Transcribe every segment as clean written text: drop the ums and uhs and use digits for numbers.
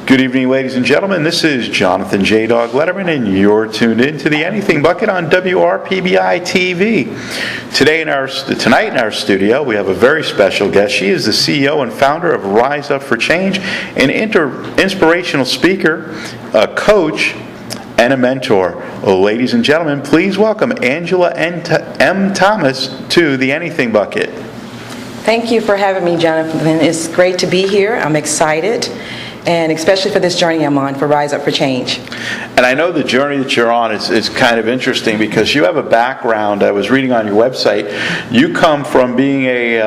Good evening, ladies and gentlemen. This is Jonathan J. Dog Letterman, and you're tuned in to the Anything Bucket on WRPBI TV. Tonight in our studio, we have a very special guest. She is the CEO and founder of Rise Up for Change, an inspirational speaker, a coach, and a mentor. Ladies and gentlemen, please welcome Angela M. Thomas to the Anything Bucket. Thank you for having me, Jonathan. It's great to be here. I'm excited, and especially for this journey I'm on for Rise Up for Change. And I know the journey that you're on is kind of interesting because you have a background. I was reading on your website. You come from being a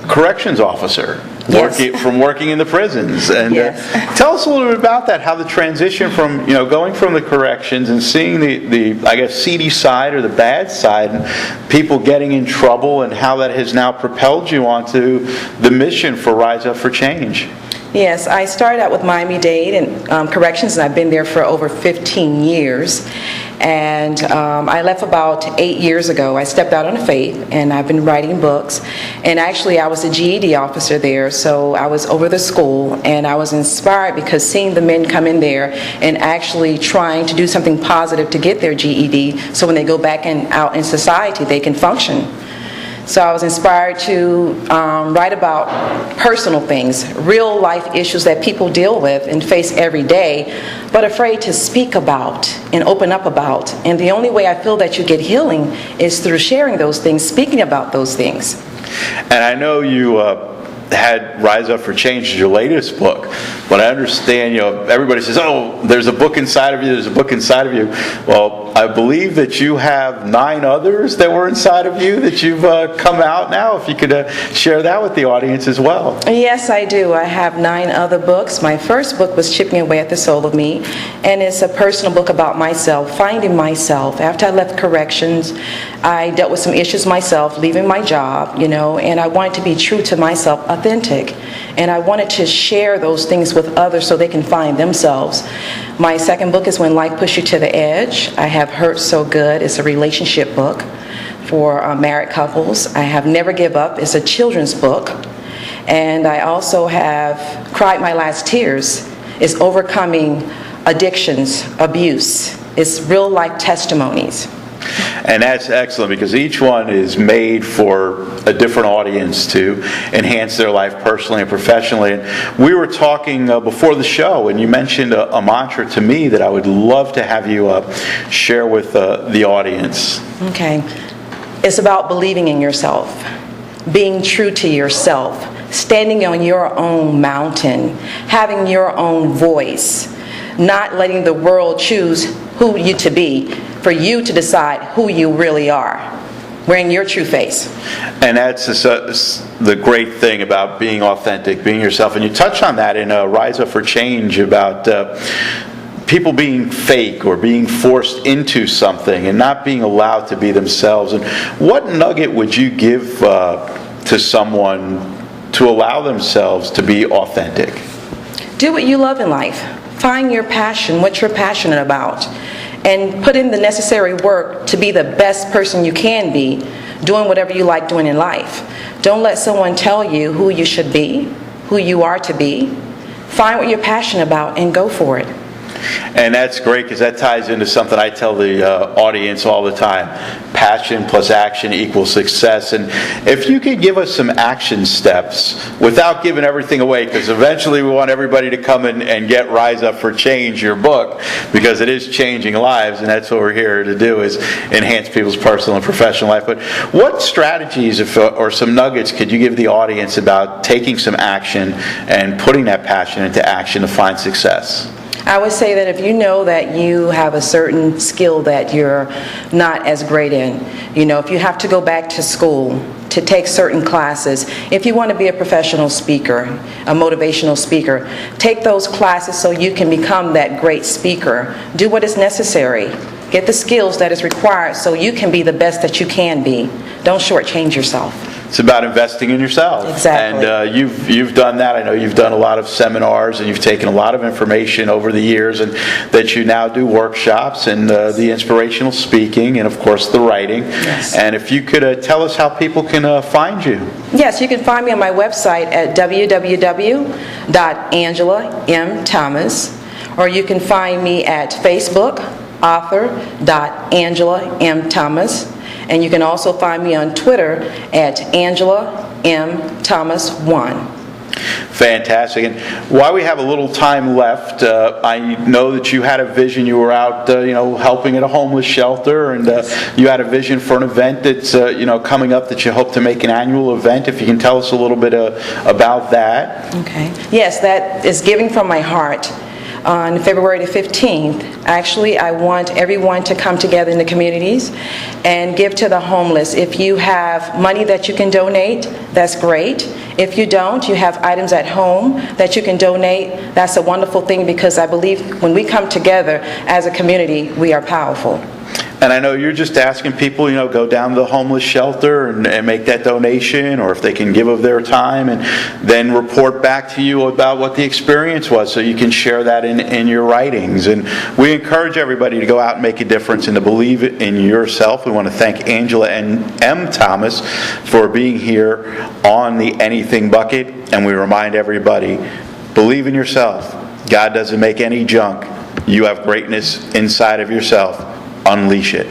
corrections officer. Yes. From working in the prisons. And yes. Tell us a little bit about that, how the transition from, going from the corrections and seeing the I guess, seedy side or the bad side and people getting in trouble and how that has now propelled you onto the mission for Rise Up for Change. Yes, I started out with Miami-Dade and corrections, and I've been there for over 15 years. And I left about 8 years ago. I stepped out on faith, and I've been writing books. And actually, I was a GED officer there, so I was over the school, and I was inspired because seeing the men come in there and actually trying to do something positive to get their GED, so when they go back out in society, they can function. So I was inspired to write about personal things, real life issues that people deal with and face every day, but afraid to speak about and open up about. And the only way I feel that you get healing is through sharing those things, speaking about those things. And I know you had Rise Up for Change as your latest book, but I understand, everybody says, oh, there's a book inside of you, Well, I believe that you have 9 others that were inside of you that you've come out now. If you could share that with the audience as well. Yes, I do. I have 9 other books. My first book was Chipping Away at the Soul of Me, and it's a personal book about myself, finding myself. After I left corrections, I dealt with some issues myself, leaving my job, and I wanted to be true to myself, authentic. And I wanted to share those things with others so they can find themselves. My second book is When Life Pushes You to the Edge. I have Hurt So Good. It's a relationship book for married couples. I have Never Give Up. It's a children's book. And I also have Cried My Last Tears. It's overcoming addictions, abuse. It's real life testimonies. And that's excellent because each one is made for a different audience to enhance their life personally and professionally. And we were talking before the show, and you mentioned a mantra to me that I would love to have you share with the audience. Okay. It's about believing in yourself, being true to yourself, standing on your own mountain, having your own voice, not letting the world choose who you to be, for you to decide who you really are, wearing your true face. And that's the great thing about being authentic, being yourself. And you touched on that in Rise Up for Change about people being fake or being forced into something and not being allowed to be themselves. And what nugget would you give to someone to allow themselves to be authentic? Do what you love in life. Find your passion, what you're passionate about, and put in the necessary work to be the best person you can be, doing whatever you like doing in life. Don't let someone tell you who you should be, who you are to be. Find what you're passionate about and go for it. And that's great because that ties into something I tell the audience all the time. Passion plus action equals success. And if you could give us some action steps without giving everything away, because eventually we want everybody to come in and get Rise Up for Change, your book, because it is changing lives, and that's what we're here to do, is enhance people's personal and professional life. But what strategies or some nuggets could you give the audience about taking some action and putting that passion into action to find success? I would say that if you know that you have a certain skill that you're not as great in, if you have to go back to school to take certain classes, if you want to be a professional speaker, a motivational speaker, take those classes so you can become that great speaker. Do what is necessary. Get the skills that is required so you can be the best that you can be. Don't shortchange yourself. It's about investing in yourself. Exactly. And you've done that. I know you've done a lot of seminars and you've taken a lot of information over the years, and that you now do workshops and the inspirational speaking and, of course, the writing. Yes. And if you could tell us how people can find you. Yes, you can find me on my website at www author.angela.m.thomas, or you can find me at Facebook, author.angela.m.thomas, and you can also find me on Twitter at Angela M. Thomas 1. Fantastic. And while we have a little time left, I know that you had a vision. You were out, helping at a homeless shelter, and you had a vision for an event that's, coming up that you hope to make an annual event. If you can tell us a little bit about that. Okay. Yes, that is giving from my heart. On February the 15th, actually, I want everyone to come together in the communities and give to the homeless. If you have money that you can donate, that's great. If you don't, you have items at home that you can donate, that's a wonderful thing, because I believe when we come together as a community, we are powerful. And I know you're just asking people, go down to the homeless shelter and make that donation, or if they can give of their time, and then report back to you about what the experience was, so you can share that in your writings. And we encourage everybody to go out and make a difference and to believe in yourself. We want to thank Angela M. Thomas for being here on the Anything Bucket, and we remind everybody, believe in yourself. God doesn't make any junk. You have greatness inside of yourself. Unleash it.